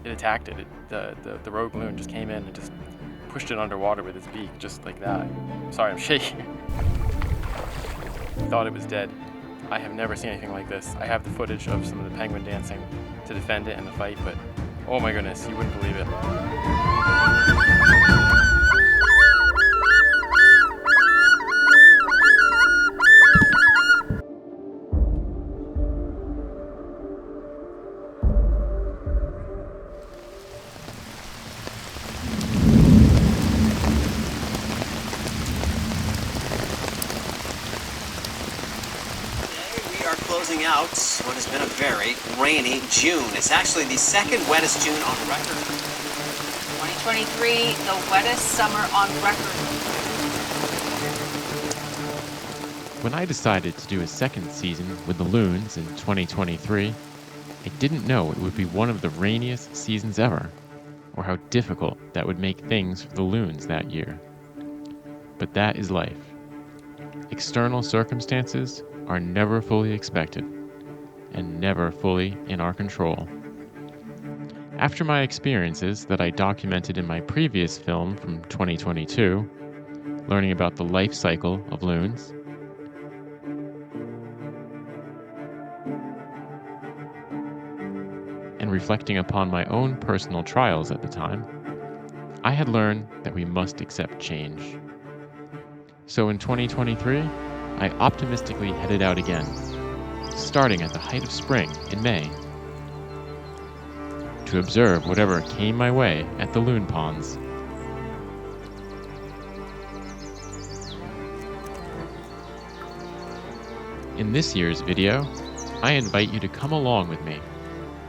it attacked it. The rogue loon just came in and just pushed it underwater with its beak, just like that. Sorry, I'm shaking. Thought it was dead. I have never seen anything like this. I have the footage of some of the penguin dancing to defend it in the fight, but oh my goodness, you wouldn't believe it. Closing out what has been a very rainy June. It's actually the second wettest June on record. 2023, the wettest summer on record. When I decided to do a second season with the Loons in 2023, I didn't know it would be one of the rainiest seasons ever, or how difficult that would make things for the Loons that year. But that is life. External circumstances are never fully expected, and never fully in our control. After my experiences that I documented in my previous film from 2022, learning about the life cycle of loons, and reflecting upon my own personal trials at the time, I had learned that we must accept change. So in 2023, I optimistically headed out again, starting at the height of spring in May, to observe whatever came my way at the loon ponds. In this year's video, I invite you to come along with me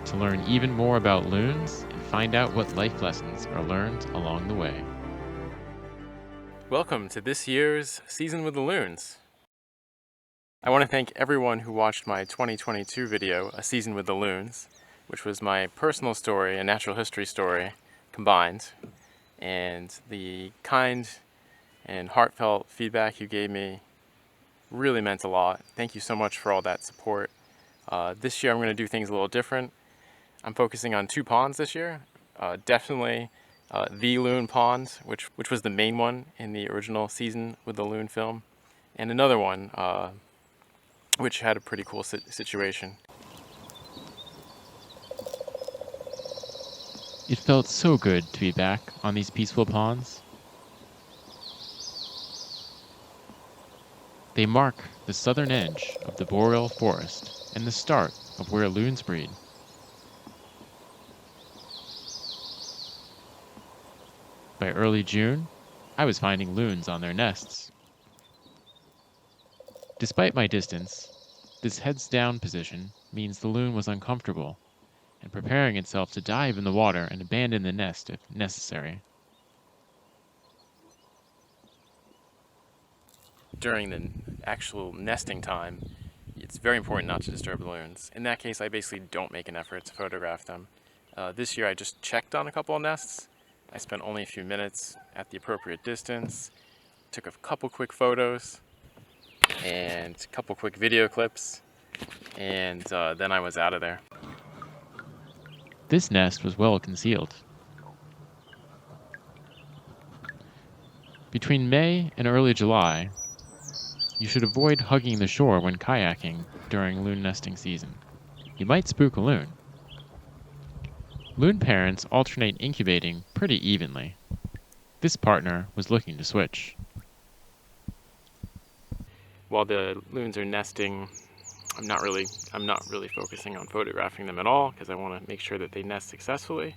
to learn even more about loons and find out what life lessons are learned along the way. Welcome to this year's Season with the Loons. I want to thank everyone who watched my 2022 video, A Season with the Loons, which was my personal story and natural history story combined, and the kind and heartfelt feedback you gave me really meant a lot. Thank you so much for all that support. This year I'm going to do things a little different. I'm focusing on 2 ponds this year. Definitely the Loon pond, which was the main one in the original Season with the Loon film, and another one which had a pretty cool situation. It felt so good to be back on these peaceful ponds. They mark the southern edge of the boreal forest and the start of where loons breed. By early June, I was finding loons on their nests. Despite my distance, this heads-down position means the loon was uncomfortable and preparing itself to dive in the water and abandon the nest if necessary. During the actual nesting time, it's very important not to disturb the loons. In that case, I basically don't make an effort to photograph them. This year I just checked on a couple of nests. I spent only a few minutes at the appropriate distance, took a couple quick photos, and a couple quick video clips, and then I was out of there. This nest was well concealed. Between May and early July, you should avoid hugging the shore when kayaking during loon nesting season. You might spook a loon. Loon parents alternate incubating pretty evenly. This partner was looking to switch. While the loons are nesting, I'm not really focusing on photographing them at all, because I want to make sure that they nest successfully,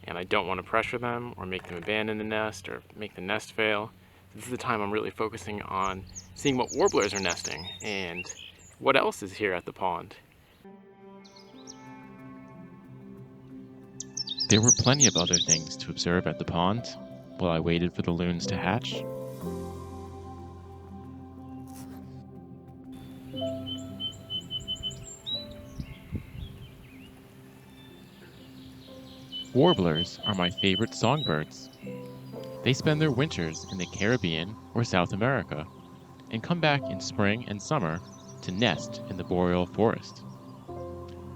and I don't want to pressure them or make them abandon the nest or make the nest fail. This is the time I'm really focusing on seeing what warblers are nesting and what else is here at the pond. There were plenty of other things to observe at the pond while I waited for the loons to hatch. Warblers are my favorite songbirds. They spend their winters in the Caribbean or South America and come back in spring and summer to nest in the boreal forest.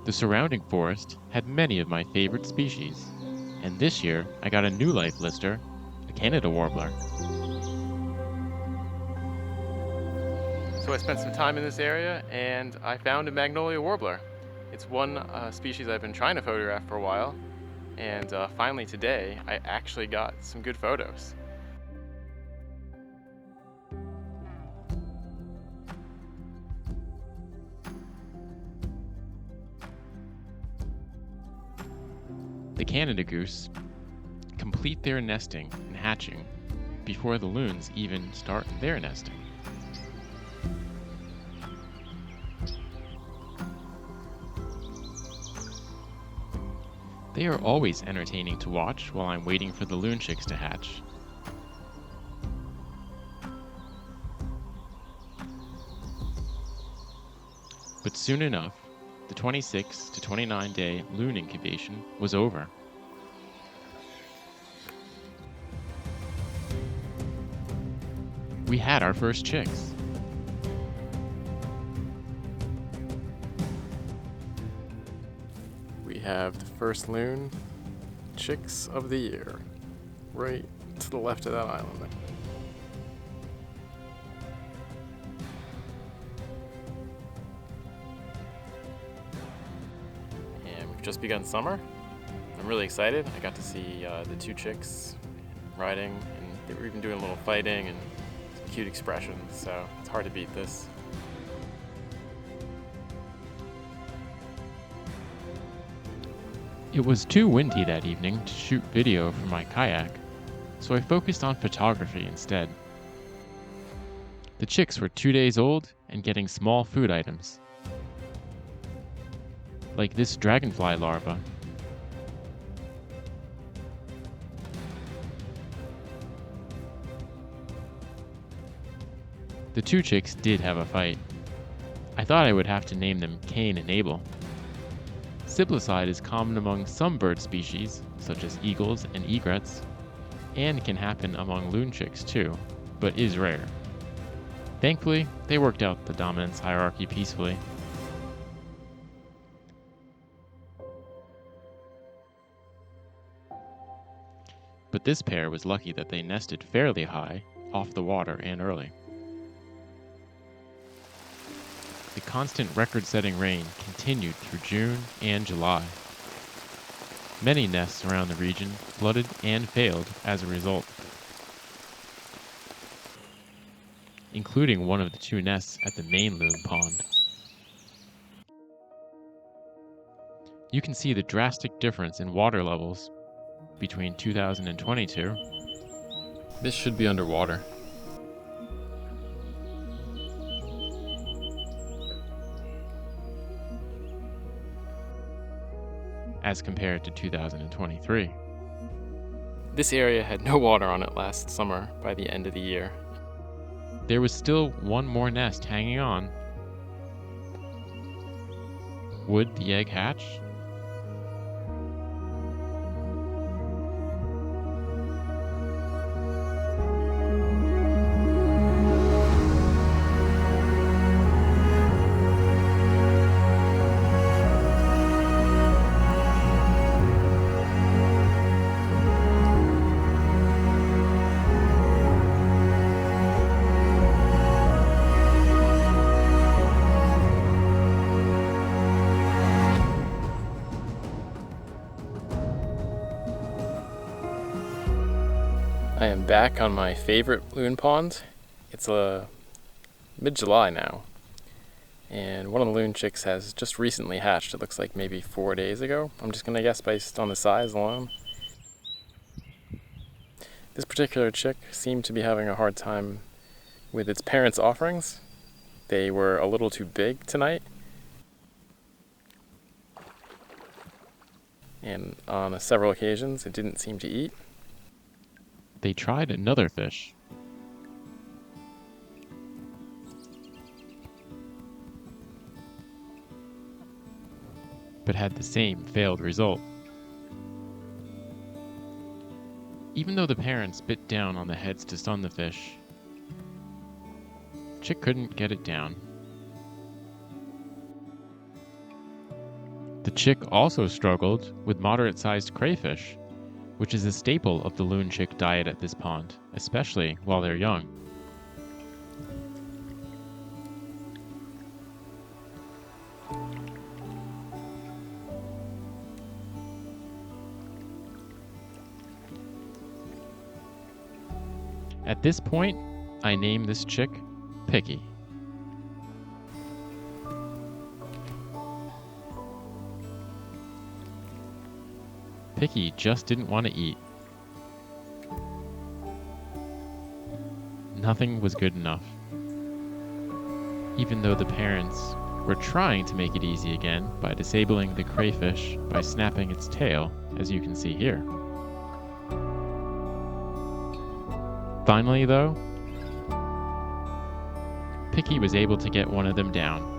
The surrounding forest had many of my favorite species, and this year I got a new life lister, a Canada warbler. So I spent some time in this area and I found a magnolia warbler. It's one species I've been trying to photograph for a while, and finally today I actually got some good photos. The Canada goose complete their nesting and hatching before the loons even start their nesting. They are always entertaining to watch while I'm waiting for the loon chicks to hatch. But soon enough, the 26 to 29 day loon incubation was over. We had our first chicks. We have the first loon chicks of the year, right to the left of that island there. And we've just begun summer. I'm really excited. I got to see the two chicks riding, and they were even doing a little fighting and some cute expressions, so it's hard to beat this. It was too windy that evening to shoot video from my kayak, so I focused on photography instead. The chicks were 2 days old and getting small food items, like this dragonfly larva. The two chicks did have a fight. I thought I would have to name them Cain and Abel. Siblicide is common among some bird species, such as eagles and egrets, and can happen among loon chicks too, but is rare. Thankfully, they worked out the dominance hierarchy peacefully. But this pair was lucky that they nested fairly high, off the water and early. The constant record-setting rain continued through June and July. Many nests around the region flooded and failed as a result, including one of the two nests at the main loon pond. You can see the drastic difference in water levels between 2022. This should be underwater. As compared to 2023. This area had no water on it last summer by the end of the year. There was still one more nest hanging on. Would the egg hatch? I am back on my favorite loon pond. It's mid-July now, and one of the loon chicks has just recently hatched. It looks like maybe 4 days ago. I'm just gonna guess based on the size alone. This particular chick seemed to be having a hard time with its parents' offerings. They were a little too big tonight, and on several occasions it didn't seem to eat. They tried another fish. But had the same failed result. Even though the parents bit down on the heads to stun the fish, Chick couldn't get it down. The chick also struggled with moderate-sized crayfish, which is a staple of the loon chick diet at this pond, especially while they're young. At this point, I name this chick Picky. Picky just didn't want to eat. Nothing was good enough. Even though the parents were trying to make it easy again by disabling the crayfish by snapping its tail, as you can see here. Finally, though, Picky was able to get one of them down.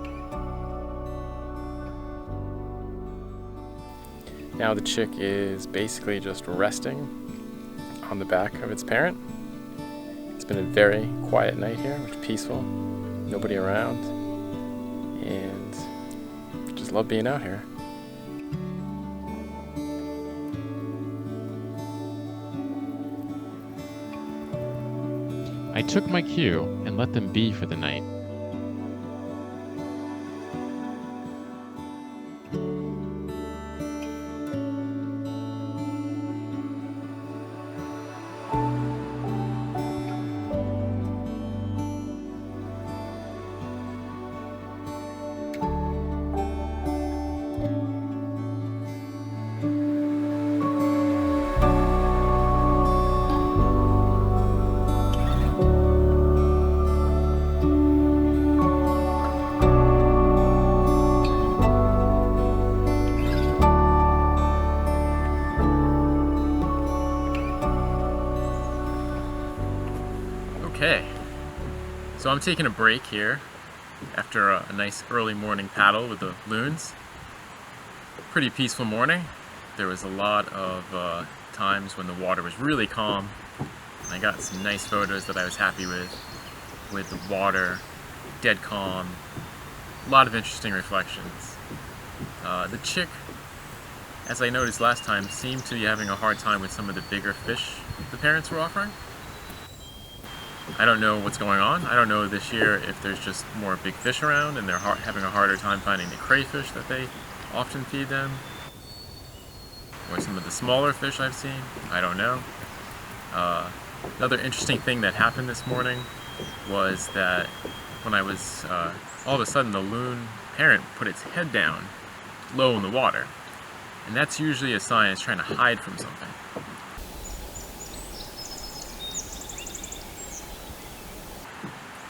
Now the chick is basically just resting on the back of its parent. It's been a very quiet night here, which is peaceful, nobody around, and just love being out here. I took my cue and let them be for the night. Okay, so I'm taking a break here after a nice early morning paddle with the loons. Pretty peaceful morning. There was a lot of times when the water was really calm. I got some nice photos that I was happy with the water dead calm. A lot of interesting reflections. The chick, as I noticed last time, seemed to be having a hard time with some of the bigger fish the parents were offering. I don't know what's going on. I don't know this year if there's just more big fish around and they're having a harder time finding the crayfish that they often feed them. Or some of the smaller fish I've seen. I don't know. Another interesting thing that happened this morning was that when I was, all of a sudden the loon parent put its head down low in the water. And that's usually a sign it's trying to hide from something.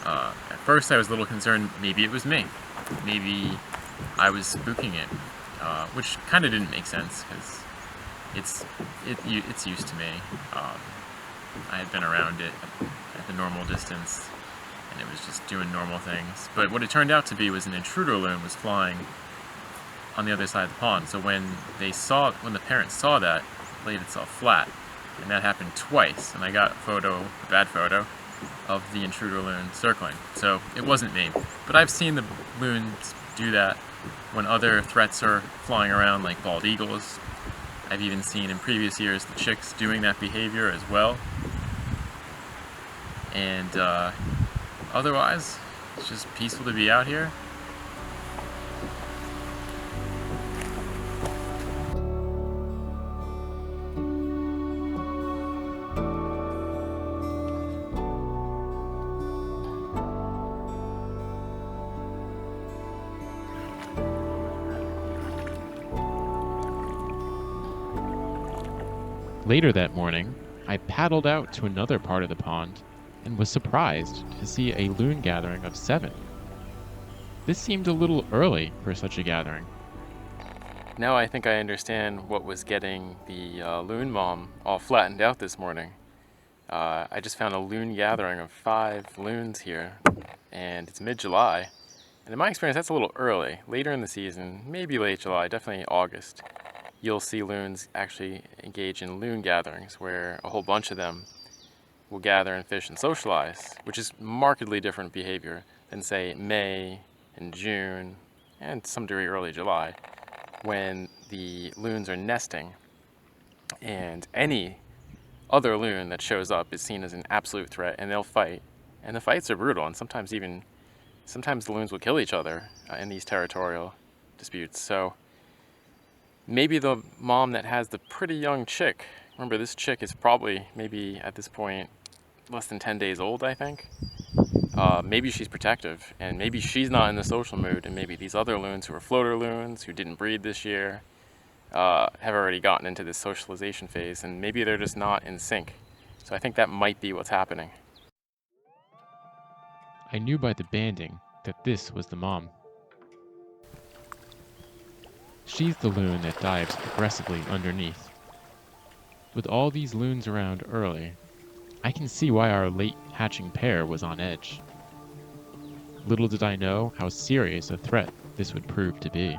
At first I was a little concerned maybe it was me. Maybe I was spooking it, which kind of didn't make sense because it's used to me. I had been around it at the normal distance and it was just doing normal things. But what it turned out to be was an intruder loon was flying on the other side of the pond. So when the parents saw that, it laid itself flat. And that happened twice. And I got a bad photo, of the intruder loon circling. So it wasn't me. But I've seen the loons do that when other threats are flying around, like bald eagles. I've even seen in previous years the chicks doing that behavior as well. And otherwise, it's just peaceful to be out here. Later that morning, I paddled out to another part of the pond and was surprised to see a loon gathering of 7. This seemed a little early for such a gathering. Now I think I understand what was getting the loon mom all flattened out this morning. I just found a loon gathering of 5 loons here, and it's mid-July. And in my experience, that's a little early. Later in the season, maybe late July, definitely August, you'll see loons actually engage in loon gatherings where a whole bunch of them will gather and fish and socialize, which is markedly different behavior than, say, May and June, and to some degree early July. when the loons are nesting, and any other loon that shows up is seen as an absolute threat, and they'll fight. And the fights are brutal, and sometimes the loons will kill each other in these territorial disputes. So maybe the mom that has the pretty young chick, remember this chick is probably maybe at this point less than 10 days old, I think. Maybe she's protective, and maybe she's not in the social mood, and maybe these other loons who are floater loons who didn't breed this year have already gotten into this socialization phase, and maybe they're just not in sync. So I think that might be what's happening. I knew by the banding that this was the mom. She's the loon that dives aggressively underneath. With all these loons around early, I can see why our late hatching pair was on edge. Little did I know how serious a threat this would prove to be.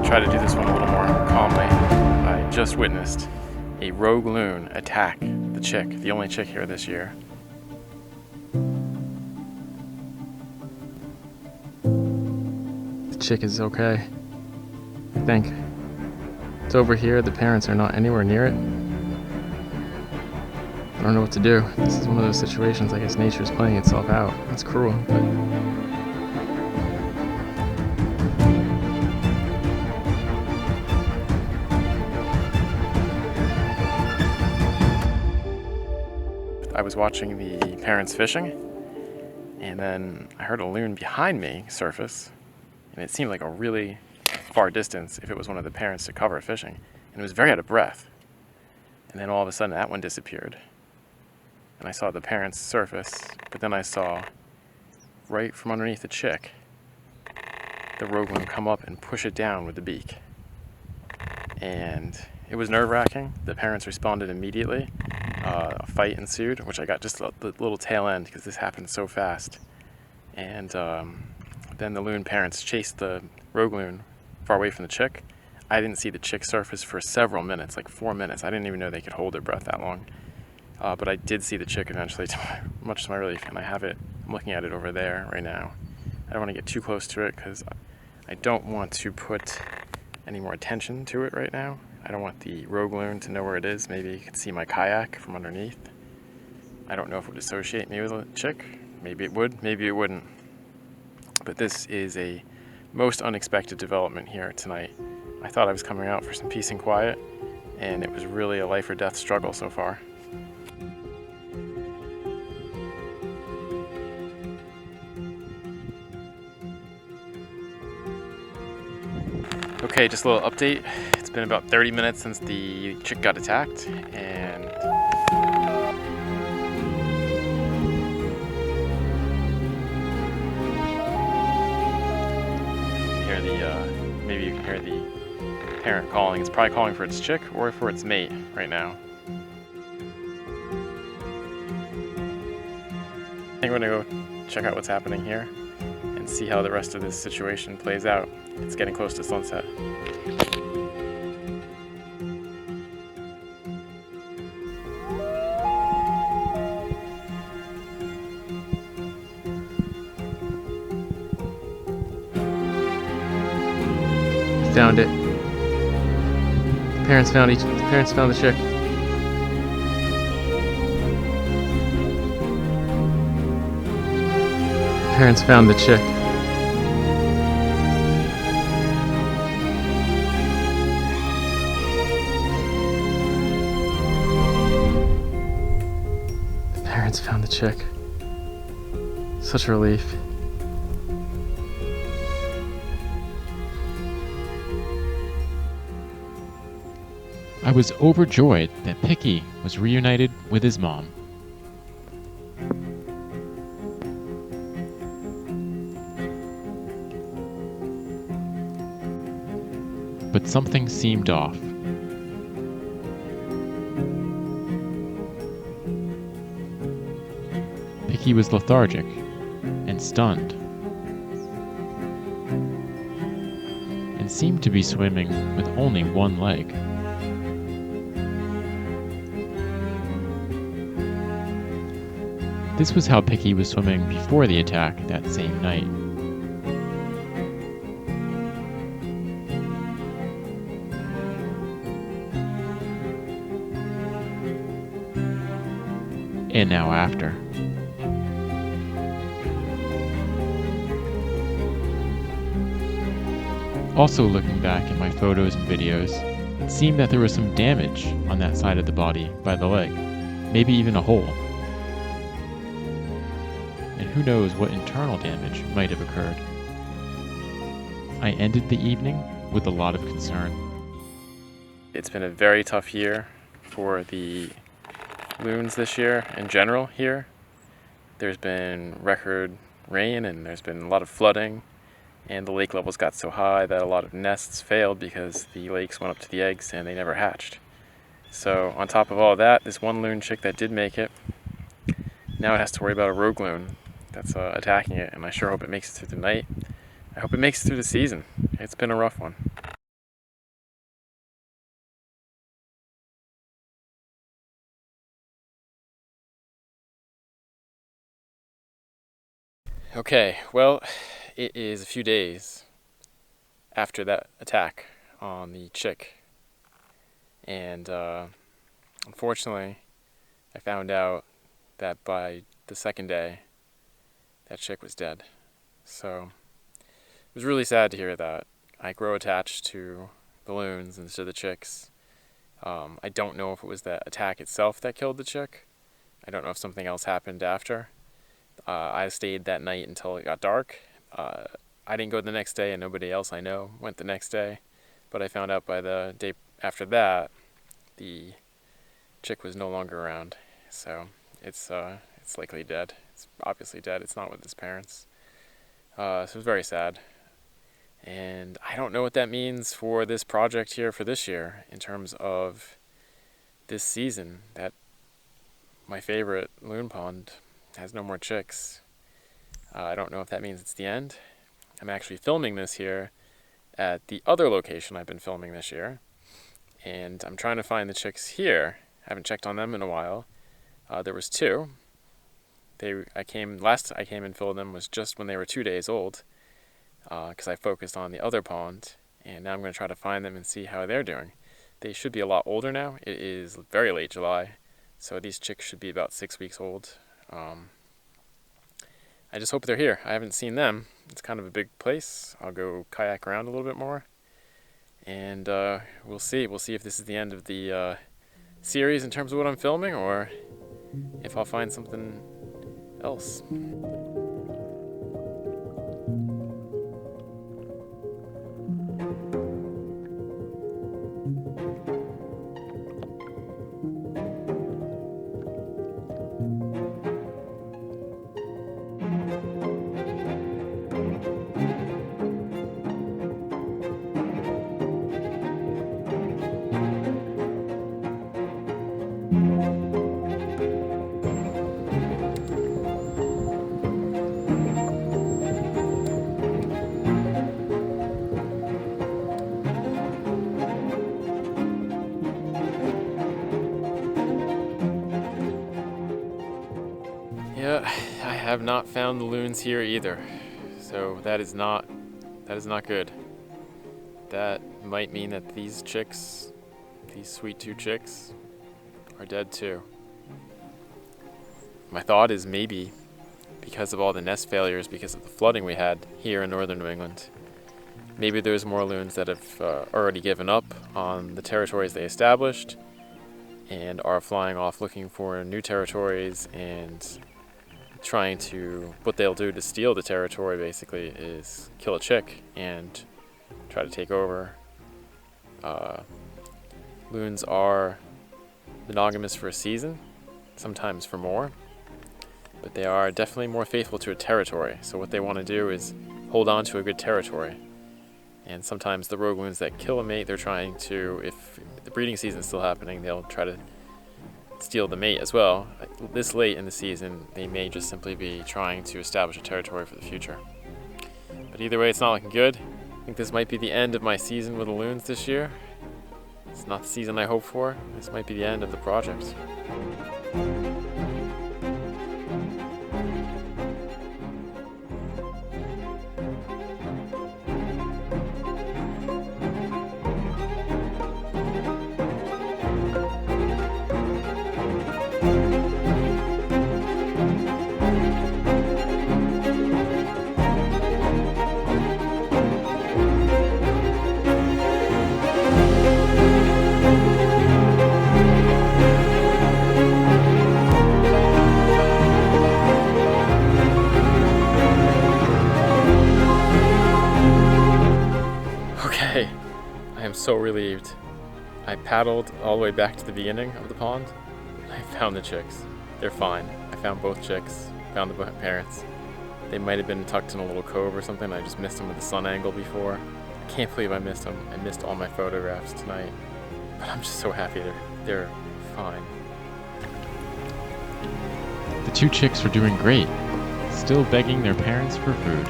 Try to do this one a little more calmly. I just witnessed a rogue loon attack the chick, the only chick here this year. The chick is okay, I think. It's over here, the parents are not anywhere near it. I don't know what to do. This is one of those situations, I guess nature's playing itself out. It's cruel, but I was watching the parents fishing, and then I heard a loon behind me surface, and it seemed like a really far distance if it was one of the parents to cover fishing, and it was very out of breath. And then all of a sudden that one disappeared, and I saw the parents surface, but then I saw right from underneath the chick the rogue loon come up and push it down with the beak. And it was nerve-wracking. The parents responded immediately. A fight ensued, which I got just the little tail end because this happened so fast. And then the loon parents chased the rogue loon far away from the chick. I didn't see the chick surface for several minutes, like 4 minutes. I didn't even know they could hold their breath that long. But I did see the chick eventually, much to my relief, and I'm looking at it over there right now. I don't want to get too close to it because I don't want to put any more attention to it right now. I don't want the rogue loon to know where it is. Maybe you can see my kayak from underneath. I don't know if it would associate me with a chick. Maybe it would, maybe it wouldn't. But this is a most unexpected development here tonight. I thought I was coming out for some peace and quiet, and it was really a life or death struggle so far. Okay, just a little update. It's been about 30 minutes since the chick got attacked, and maybe you can hear the parent calling. It's probably calling for its chick or for its mate right now. I think we're gonna go check out what's happening here and see how the rest of this situation plays out. It's getting close to sunset. Found it. Parents found the chick. Parents found the chick. Parents found the chick. Such a relief. I was overjoyed that Picky was reunited with his mom. But something seemed off. Picky was lethargic and stunned, and seemed to be swimming with only one leg. This was how Picky was swimming before the attack that same night. And now after. Also looking back at my photos and videos, it seemed that there was some damage on that side of the body by the leg, maybe even a hole. And who knows what internal damage might have occurred. I ended the evening with a lot of concern. It's been a very tough year for the loons this year in general here. There's been record rain and there's been a lot of flooding, and the lake levels got so high that a lot of nests failed because the lakes went up to the eggs and they never hatched. So on top of all that, this one loon chick that did make it, now it has to worry about a rogue loon that's attacking it, and I sure hope it makes it through the night. I hope it makes it through the season. It's been a rough one. Okay, well, it is a few days after that attack on the chick, and unfortunately I found out that by the second day that chick was dead. So it was really sad to hear that. I grow attached to the loons and to the chicks. I don't know if it was that attack itself that killed the chick. I don't know if something else happened after. I stayed that night until it got dark. I didn't go the next day, and nobody else I know went the next day. But I found out by the day after that, the chick was no longer around. So it's likely dead. It's obviously dead. It's not with its parents. So it was very sad. And I don't know what that means for this project here for this year in terms of this season. That my favorite loon pond has no more chicks. I don't know if that means it's the end. I'm actually filming this here at the other location I've been filming this year, and I'm trying to find the chicks here. I haven't checked on them in a while. There was two. Last I came and filmed them was just when they were 2 days old, because I focused on the other pond, and now I'm going to try to find them and see how they're doing. They should be a lot older now. It is very late July, so these chicks should be about 6 weeks old. I just hope they're here. I haven't seen them. It's kind of a big place. I'll go kayak around a little bit more, and we'll see. We'll see if this is the end of the series in terms of what I'm filming, or if I'll find something else. Yeah, I have not found the loons here either, so that is not good. That might mean that these chicks, these sweet two chicks, are dead too. My thought is maybe because of all the nest failures, because of the flooding we had here in northern New England, maybe there's more loons that have already given up on the territories they established and are flying off looking for new territories, and trying to, what they'll do to steal the territory basically is kill a chick and try to take over Loons are monogamous for a season, sometimes for more, but they are definitely more faithful to a territory. So what they want to do is hold on to a good territory. And sometimes the rogue loons that kill a mate, they're trying to, if the breeding season is still happening, they'll try to steal the mate as well. This late in the season, they may just simply be trying to establish a territory for the future. But either way, it's not looking good. I think this might be the end of my season with the Loons this year. It's not the season I hoped for. This might be the end of the project. Okay, I am so relieved. I paddled all the way back to the beginning of the pond. I found the chicks. They're fine. I found both chicks, found the parents. They might have been tucked in a little cove or something. I just missed them with the sun angle before. I can't believe I missed them. I missed all my photographs tonight. But I'm just so happy they're fine. The two chicks were doing great, still begging their parents for food.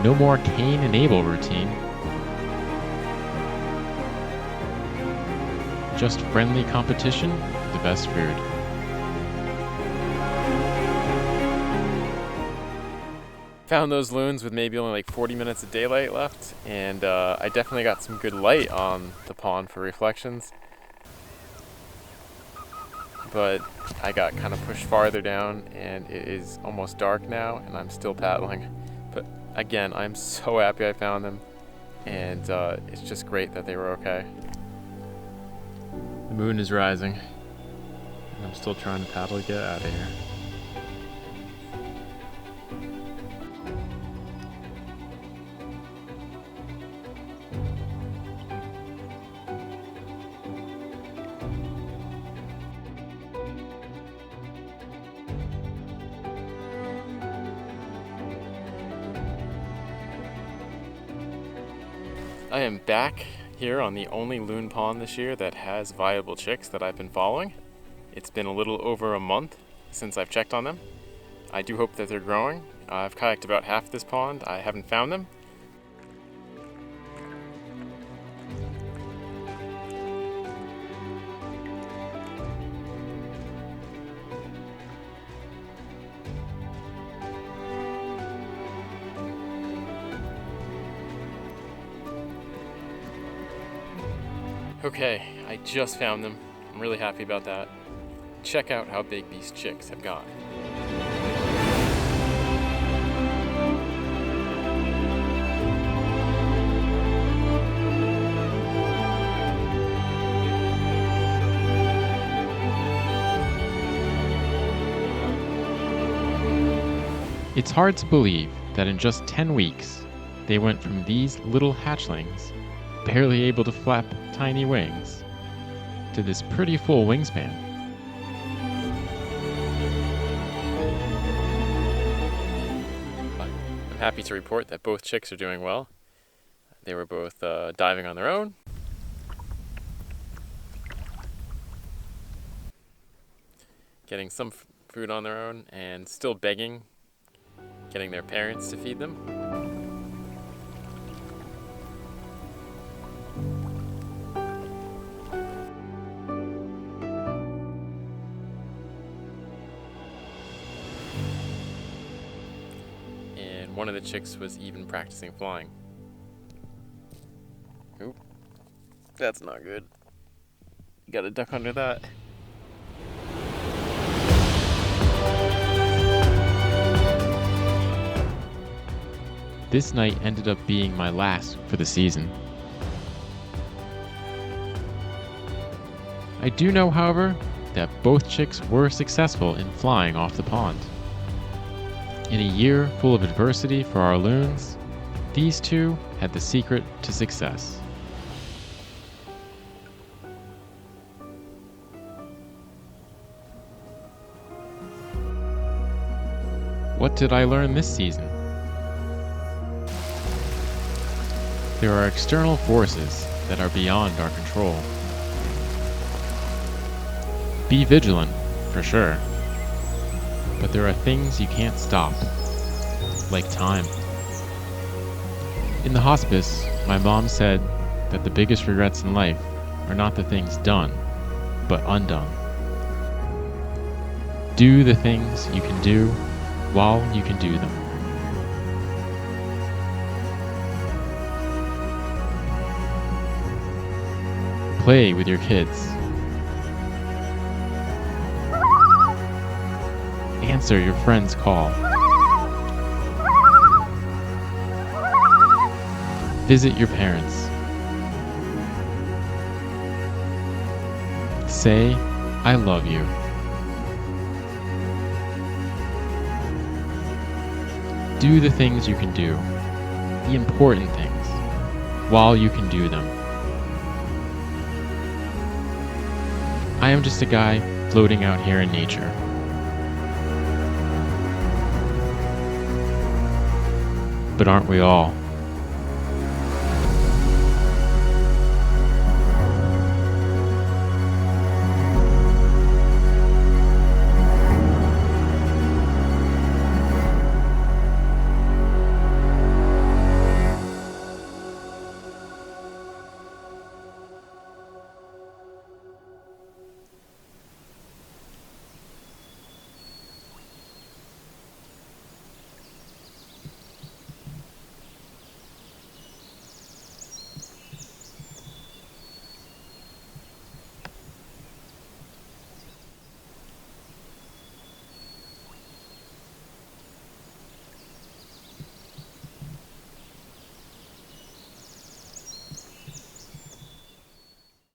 No more Cain and Abel routine. Just friendly competition for the best food. Found those loons with maybe only like 40 minutes of daylight left, and I definitely got some good light on the pond for reflections. But I got kind of pushed farther down, and it is almost dark now, and I'm still paddling. But again, I'm so happy I found them, and it's just great that they were okay. The moon is rising, and I'm still trying to paddle to get out of here. I am back here on the only loon pond this year that has viable chicks that I've been following. It's been a little over a month since I've checked on them. I do hope that they're growing. I've kayaked about half this pond. I haven't found them. Okay, I just found them. I'm really happy about that. Check out how big these chicks have gotten. It's hard to believe that in just 10 weeks, they went from these little hatchlings, barely able to flap tiny wings, to this pretty full wingspan. I'm happy to report that both chicks are doing well. They were both diving on their own. Getting some food on their own and still begging, getting their parents to feed them. One of the chicks was even practicing flying. Oop, that's not good. You gotta duck under that. This night ended up being my last for the season. I do know, however, that both chicks were successful in flying off the pond. In a year full of adversity for our loons, These two had the secret to success. What did I learn this season? There are external forces that are beyond our control. Be vigilant, for sure. But there are things you can't stop, like time. In the hospice, my mom said that the biggest regrets in life are not the things done, but undone. Do the things you can do while you can do them. Play with your kids. Answer your friend's call. Visit your parents. Say, I love you. Do the things you can do, the important things, while you can do them. I am just a guy floating out here in nature. But aren't we all?